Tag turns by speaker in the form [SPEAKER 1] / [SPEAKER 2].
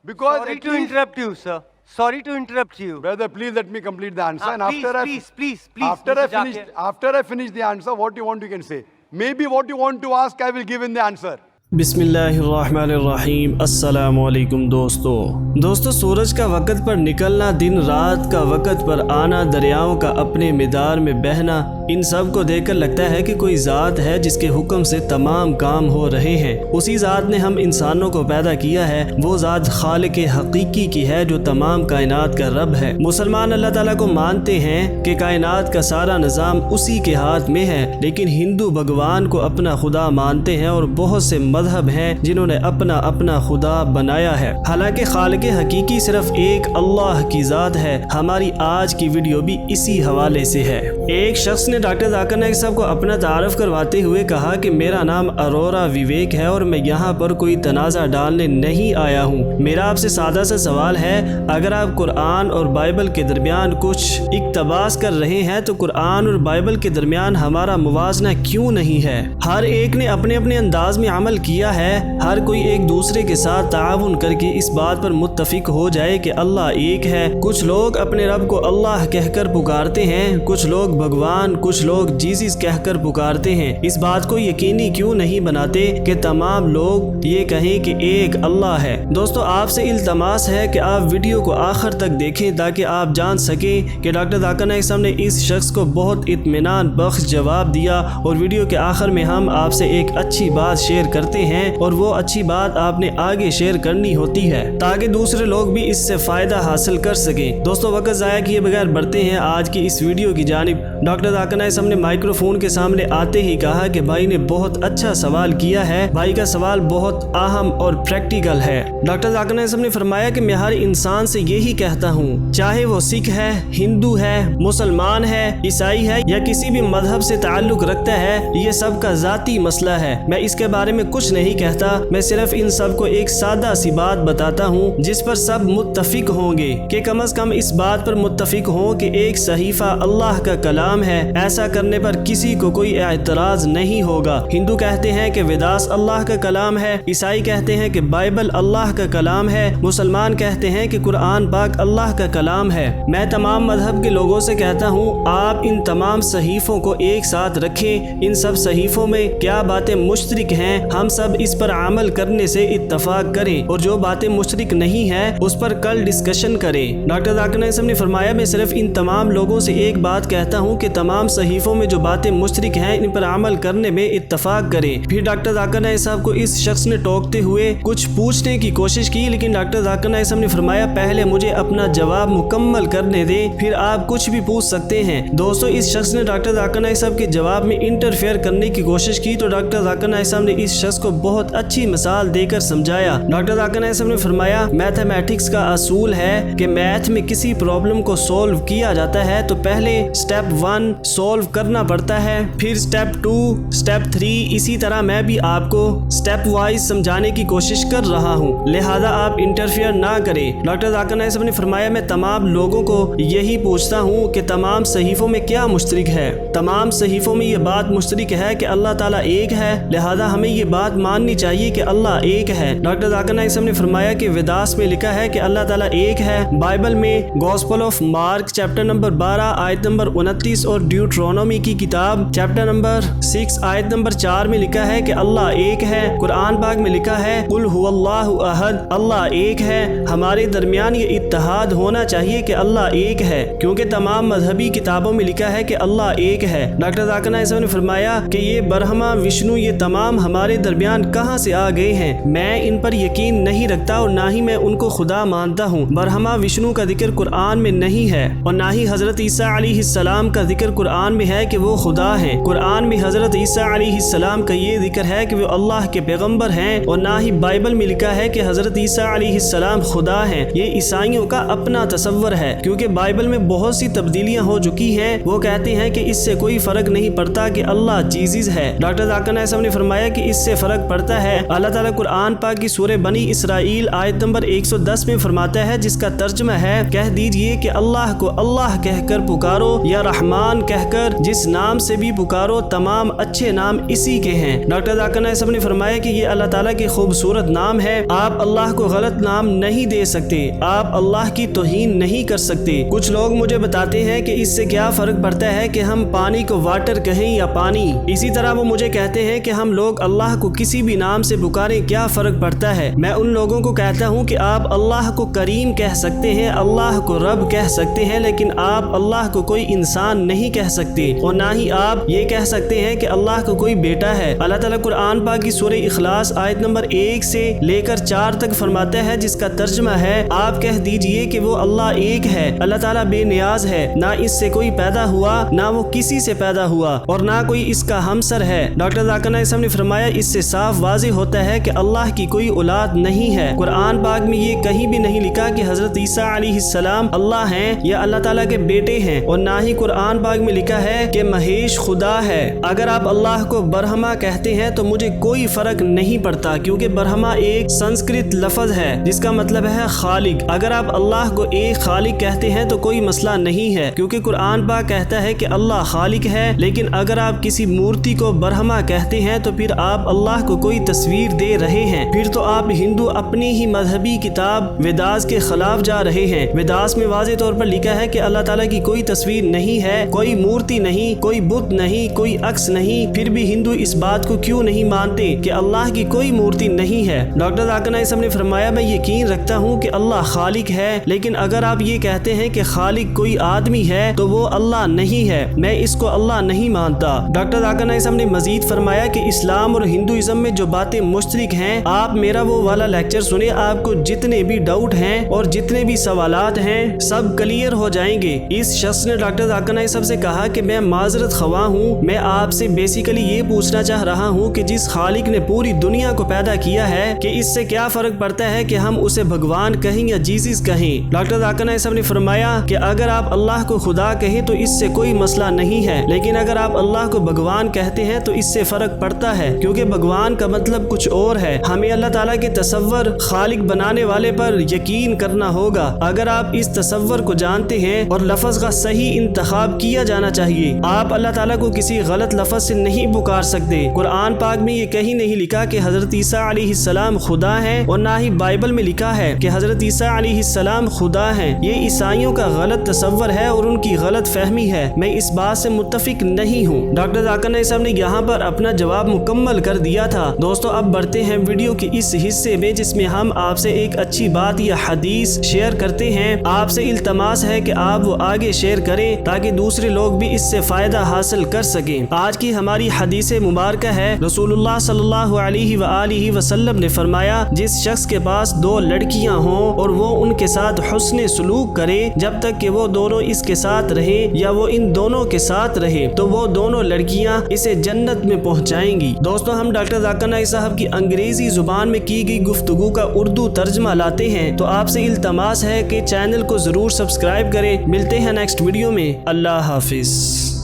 [SPEAKER 1] Because
[SPEAKER 2] Sorry
[SPEAKER 1] at
[SPEAKER 2] to
[SPEAKER 1] least-
[SPEAKER 2] interrupt you, sir. Sorry to interrupt you.
[SPEAKER 1] Brother, please let me complete the answer. And
[SPEAKER 2] Please,
[SPEAKER 1] after
[SPEAKER 2] Mr. Zakir.
[SPEAKER 1] after I finish the answer, what you want you can say. Maybe what you want to ask, I will give in the answer.
[SPEAKER 3] بسم اللہ الرحمن الرحیم. السلام علیکم دوستو سورج کا وقت پر نکلنا، دن رات کا وقت پر آنا، دریاؤں کا اپنے مدار میں بہنا، ان سب کو دیکھ کر لگتا ہے کہ کوئی ذات ہے جس کے حکم سے تمام کام ہو رہے ہیں. اسی ذات نے ہم انسانوں کو پیدا کیا ہے. وہ ذات خالق حقیقی کی ہے جو تمام کائنات کا رب ہے. مسلمان اللہ تعالیٰ کو مانتے ہیں کہ کائنات کا سارا نظام اسی کے ہاتھ میں ہے، لیکن ہندو بھگوان کو اپنا خدا مانتے ہیں اور بہت سے مذہب ہیں جنہوں نے اپنا خدا بنایا ہے. حالانکہ خالق حقیقی صرف ایک اللہ کی ذات ہے. ہماری آج کی ویڈیو بھی اسی حوالے سے ہے. ایک شخص نے ڈاکٹر ذاکر نائک صاحب کو اپنا تعارف کرواتے ہوئے کہا کہ میرا نام ارورا وویک ہے اور میں یہاں پر کوئی تنازع ڈالنے نہیں آیا ہوں. میرا آپ سے سادہ سا سوال ہے، اگر آپ قرآن اور بائبل کے درمیان کچھ اقتباس کر رہے ہیں تو قرآن اور بائبل کے درمیان ہمارا موازنہ کیوں نہیں ہے؟ ہر ایک نے اپنے اپنے انداز میں عمل کیا ہے. ہر کوئی ایک دوسرے کے ساتھ تعاون کر کے اس بات پر متفق ہو جائے کہ اللہ ایک ہے. کچھ لوگ اپنے رب کو اللہ کہہ کر پکارتے ہیں، کچھ لوگ بھگوان، کچھ لوگ جیزس کہہ کر پکارتے ہیں. اس بات کو یقینی کیوں نہیں بناتے کہ تمام لوگ یہ کہیں کہ ایک اللہ ہے؟ دوستو آپ سے التماس ہے کہ آپ ویڈیو کو آخر تک دیکھیں تاکہ آپ جان سکیں کہ ڈاکٹر ذاکر نائک صاحب نے اس شخص کو بہت اطمینان بخش جواب دیا. اور ویڈیو کے آخر میں ہم آپ سے ایک اچھی بات شیئر کرتے ہیں اور وہ اچھی بات آپ نے آگے شیئر کرنی ہوتی ہے تاکہ دوسرے لوگ بھی اس سے فائدہ حاصل کر سکیں. دوستو وقت ضائع کیے بغیر بڑھتے ہیں آج کی اس ویڈیو کی جانب. ڈاکٹر ذاکر نائک صاحب نے مائکرو فون کے سامنے آتے ہی کہا کہ بھائی نے بہت اچھا سوال کیا ہے. بھائی کا سوال بہت اہم اور پریکٹیکل ہے. ڈاکٹر ذاکر نائک صاحب نے فرمایا کہ میں ہر انسان سے یہی کہتا ہوں، چاہے وہ سکھ ہے، ہندو ہے، مسلمان ہے، عیسائی ہے یا کسی بھی مذہب سے تعلق رکھتا ہے، یہ سب کا ذاتی مسئلہ ہے. میں اس کے بارے میں کچھ نہیں کہتا. میں صرف ان سب کو ایک سادہ سی بات بتاتا ہوں جس پر سب متفق ہوں گے کہ کم از کم اس بات پر متفق ہوں کہ ایک صحیفہ اللہ کا کلام ہے. ایسا کرنے پر کسی کو کوئی اعتراض نہیں ہوگا. ہندو کہتے ہیں کہ ویداس اللہ کا کلام ہے، عیسائی کہتے ہیں کہ بائبل اللہ کا کلام ہے، مسلمان کہتے ہیں کہ قرآن پاک اللہ کا کلام ہے. میں تمام مذہب کے لوگوں سے کہتا ہوں آپ ان تمام صحیفوں کو ایک ساتھ رکھیں. ان سب صحیفوں میں کیا باتیں مشترک ہیں ہم سب اس پر عمل کرنے سے اتفاق کریں، اور جو باتیں مشترک نہیں ہیں اس پر کل ڈسکشن کریں. ڈاکٹر ذاکر نائک صاحب نے فرمایا میں صرف ان تمام لوگوں سے ایک بات کہتا ہوں کہ تمام صحیفوں میں جو باتیں مشترک ہیں ان پر عمل کرنے میں اتفاق کریں. پھر ڈاکٹر ذاکر نائک صاحب کو اس شخص نے ٹوکتے ہوئے کچھ پوچھنے کی کوشش کی، لیکن ڈاکٹر ذاکر نائک صاحب نے فرمایا پہلے مجھے اپنا جواب مکمل کرنے دیں، پھر آپ کچھ بھی پوچھ سکتے ہیں. دوستو اس شخص نے ڈاکٹر ذاکر نائک صاحب کے جواب میں انٹرفیئر کرنے کی کوشش کی تو ڈاکٹر ذاکر نائک صاحب نے اس شخص کو بہت اچھی مثال دے کر سمجھایا. ڈاکٹر ذاکر نائک صاحب نے فرمایا میتھمیٹکس کا اصول ہے کہ میتھ میں کسی پرابلم کو سولو کیا جاتا ہے تو پہلے سٹیپ 1 سولو کرنا پڑتا ہے، پھر سٹیپ 2، سٹیپ 3، اسی طرح میں بھی آپ کو سٹیپ وائز سمجھانے کی کوشش کر رہا ہوں، لہذا آپ انٹرفیئر نہ کریں. ڈاکٹر ذاکر نائک صاحب نے فرمایا میں تمام لوگوں کو یہی پوچھتا ہوں کہ تمام صحیفوں میں کیا مشترک ہے؟ تمام صحیفوں میں یہ بات مشترک ہے کہ اللہ تعالیٰ ایک ہے، لہذا ہمیں یہ بات ماننی چاہیے کہ اللہ ایک ہے. ڈاکٹر ذاکر نائک صاحب نے فرمایا کہ ویداس میں لکھا ہے کہ اللہ تعالیٰ ایک ہے. بائبل میں gospel of mark chapter number 12 آیت نمبر 29 اور ڈیوٹرونومی کی کتاب چیپٹر نمبر 6 آیت نمبر 4 میں لکھا ہے کہ اللہ ایک ہے. قرآن پاک میں لکھا ہے قل هو اللہ احد، اللہ ایک ہے. ہمارے درمیان یہ اتحاد ہونا چاہیے کہ اللہ ایک ہے، کیونکہ تمام مذہبی کتابوں میں لکھا ہے کہ اللہ ایک ہے. ڈاکٹر ذاکر نائک صاحب نے فرمایا کہ یہ برہما وشنو یہ تمام ہمارے درمیان کہاں سے آ گئے ہیں؟ میں ان پر یقین نہیں رکھتا اور نہ ہی میں ان کو خدا مانتا ہوں. برہما وشنو کا ذکر قرآن میں نہیں ہے اور نہ ہی حضرت عیسیٰ علیہ السلام کا ذکر قرآن میں ہے کہ وہ خدا ہیں. قرآن میں حضرت عیسیٰ علیہ السلام کا یہ ذکر ہے کہ وہ اللہ کے پیغمبر ہیں اور نہ ہی بائبل میں لکھا ہے کہ حضرت عیسیٰ علیہ السلام خدا ہیں. یہ عیسائیوں کا اپنا تصور ہے کیونکہ بائبل میں بہت سی تبدیلیاں ہو چکی ہیں. وہ کہتے ہیں کہ اس سے کوئی فرق نہیں پڑتا کہ اللہ جیزس ہے. ڈاکٹر ذاکر نائک صاحب نے فرمایا کہ اس سے فرق پڑتا ہے. اللہ تعالیٰ قرآن پاک کی سورہ بنی اسرائیل آیت نمبر 110 میں فرماتا ہے جس کا ترجمہ ہے کہہ دیجئے کہ اللہ کو اللہ کہہ کر پکارو یا رحمان کہہ کر جس نام سے بھی پکارو تمام اچھے نام اسی کے ہیں۔ ڈاکٹر ذاکر نائک صاحب نے فرمایا کہ یہ اللہ تعالیٰ کے خوبصورت نام ہے، آپ اللہ کو غلط نام نہیں دے سکتے، آپ اللہ کی توہین نہیں کر سکتے۔ کچھ لوگ مجھے بتاتے ہیں کہ اس سے کیا فرق پڑتا ہے کہ ہم پانی کو واٹر کہیں یا پانی، اسی طرح وہ مجھے کہتے ہیں کہ ہم لوگ اللہ کو کسی بھی نام سے پکاریں کیا فرق پڑتا ہے۔ میں ان لوگوں کو کہتا ہوں کہ آپ اللہ کو کریم کہہ سکتے ہیں، اللہ کو رب کہہ سکتے ہیں، لیکن آپ اللہ کو کوئی انسان نہیں کہہ سکتے، اور نہ ہی آپ یہ کہہ سکتے ہیں کہ اللہ کو کوئی بیٹا ہے۔ اللہ تعالیٰ قرآن پاک کی سورہ اخلاص آیت نمبر 1 سے لے کر 4 تک فرماتا ہے، جس کا ترجمہ ہے آپ کہہ دیجئے کہ وہ اللہ ایک ہے، اللہ تعالیٰ بے نیاز ہے، نہ اس سے کوئی پیدا ہوا نہ وہ کسی سے پیدا ہوا اور نہ کوئی اس کا ہمسر ہے۔ ڈاکٹر ذاکر نائک صاحب نے فرمایا اس سے صاف واضح ہوتا ہے کہ اللہ کی کوئی اولاد نہیں ہے۔ قرآن پاک میں یہ کہیں بھی نہیں لکھا کہ حضرت عیسیٰ علیہ السلام اللہ ہیں یا اللہ تعالیٰ کے بیٹے ہیں، اور نہ ہی قرآن پاک میں لکھا ہے کہ مہیش خدا ہے۔ اگر آپ اللہ کو برہما کہتے ہیں تو مجھے کوئی فرق نہیں پڑتا، کیونکہ برہما ایک سنسکرت لفظ ہے جس کا مطلب ہے خالق۔ اگر آپ اللہ کو ایک خالق کہتے ہیں تو کوئی مسئلہ نہیں ہے، کیونکہ قرآن پاک کہتا ہے کہ اللہ خالق ہے۔ لیکن اگر آپ کسی مورتی کو برہما کہتے ہیں تو پھر آپ اللہ کو کوئی تصویر دے رہے ہیں، پھر تو آپ ہندو اپنی ہی مذہبی کتاب ویداس کے خلاف جا رہے ہیں۔ ویداس میں واضح طور پر لکھا ہے کہ اللہ تعالیٰ کی کوئی تصویر نہیں ہے، کوئی مورتی نہیں، کوئی بت نہیں، کوئی عکس نہیں، پھر بھی ہندو اس بات کو کیوں نہیں مانتے کہ اللہ کی کوئی مورتی نہیں ہے۔ ڈاکٹر ذاکر نائک صاحب نے فرمایا میں یقین رکھتا ہوں کہ اللہ خالق ہے، لیکن اگر آپ یہ کہتے ہیں کہ خالق کوئی آدمی ہے تو وہ اللہ نہیں ہے، میں اس کو اللہ نہیں مانتا۔ ڈاکٹر ذاکر نائک صاحب نے مزید فرمایا کہ اسلام اور ہندوازم میں جو باتیں مشترک ہیں، آپ میرا وہ والا لیکچر سنیں، آپ کو جتنے بھی ڈاؤٹ ہیں اور جتنے بھی سوالات ہیں سب کلیئر ہو جائیں گے۔ اس شخص نے ڈاکٹر ذاکر نائک صاحب سے کہا کہ میں معذرت خواہ ہوں، میں آپ سے بیسیکلی یہ پوچھنا چاہ رہا ہوں کہ جس خالق نے پوری دنیا کو پیدا کیا ہے کہ اس سے کیا فرق پڑتا ہے کہ ہم اسے بھگوان کہیں یا جیزس کہیں۔ ڈاکٹر ذاکر نائک صاحب نے فرمایا کہ اگر آپ اللہ کو خدا کہیں تو اس سے کوئی مسئلہ نہیں ہے، لیکن اگر آپ اللہ کو بھگوان کہتے ہیں تو اس سے فرق پڑتا ہے، کیونکہ بھگوان کا مطلب کچھ اور ہے۔ ہمیں اللہ تعالیٰ کے تصور خالق بنانے والے پر یقین کرنا ہوگا۔ اگر آپ اس تصور کو جانتے ہیں اور لفظ کا صحیح انتخاب کیا جانا چاہیے، آپ اللہ تعالیٰ کو کسی غلط لفظ سے نہیں پکار سکتے۔ قرآن پاک میں یہ کہیں نہیں لکھا کہ حضرت عیسیٰ علیہ السلام خدا ہیں، اور نہ ہی بائبل میں لکھا ہے کہ حضرت عیسیٰ علیہ السلام خدا ہیں۔ یہ عیسائیوں کا غلط تصور ہے اور ان کی غلط فہمی ہے، میں اس بات سے متفق نہیں ہوں۔ ڈاکٹر ذاکر نائک صاحب نے یہاں پر اپنا جواب مکمل کر دیا تھا۔ دوستو اب بڑھتے ہیں ویڈیو کے اس حصے میں جس میں ہم آپ سے ایک اچھی بات یا حدیث شیئر کرتے ہیں۔ آپ سے التماس ہے کہ آپ وہ آگے شیئر کریں تاکہ دوسرے لوگ بھی اس سے فائدہ حاصل کر سکیں۔ آج کی ہماری حدیث مبارکہ ہے، رسول اللہ صلی اللہ علیہ وآلہ وسلم نے فرمایا جس شخص کے پاس 2 لڑکیاں ہوں اور وہ ان کے ساتھ حسن سلوک کرے جب تک کہ وہ دونوں اس کے ساتھ رہیں یا وہ ان دونوں کے ساتھ رہے تو وہ دونوں لڑکیاں اسے جنت میں پہنچائیں گی۔ دوستو ہم ڈاکٹر ذاکر نائک صاحب کی انگریزی زبان میں کی گئی گفتگو کا اردو ترجمہ لاتے ہیں، تو آپ سے التماس ہے کہ چینل کو ضرور سبسکرائب کریں۔ ملتے ہیں نیکسٹ ویڈیو میں، اللہ حافظ۔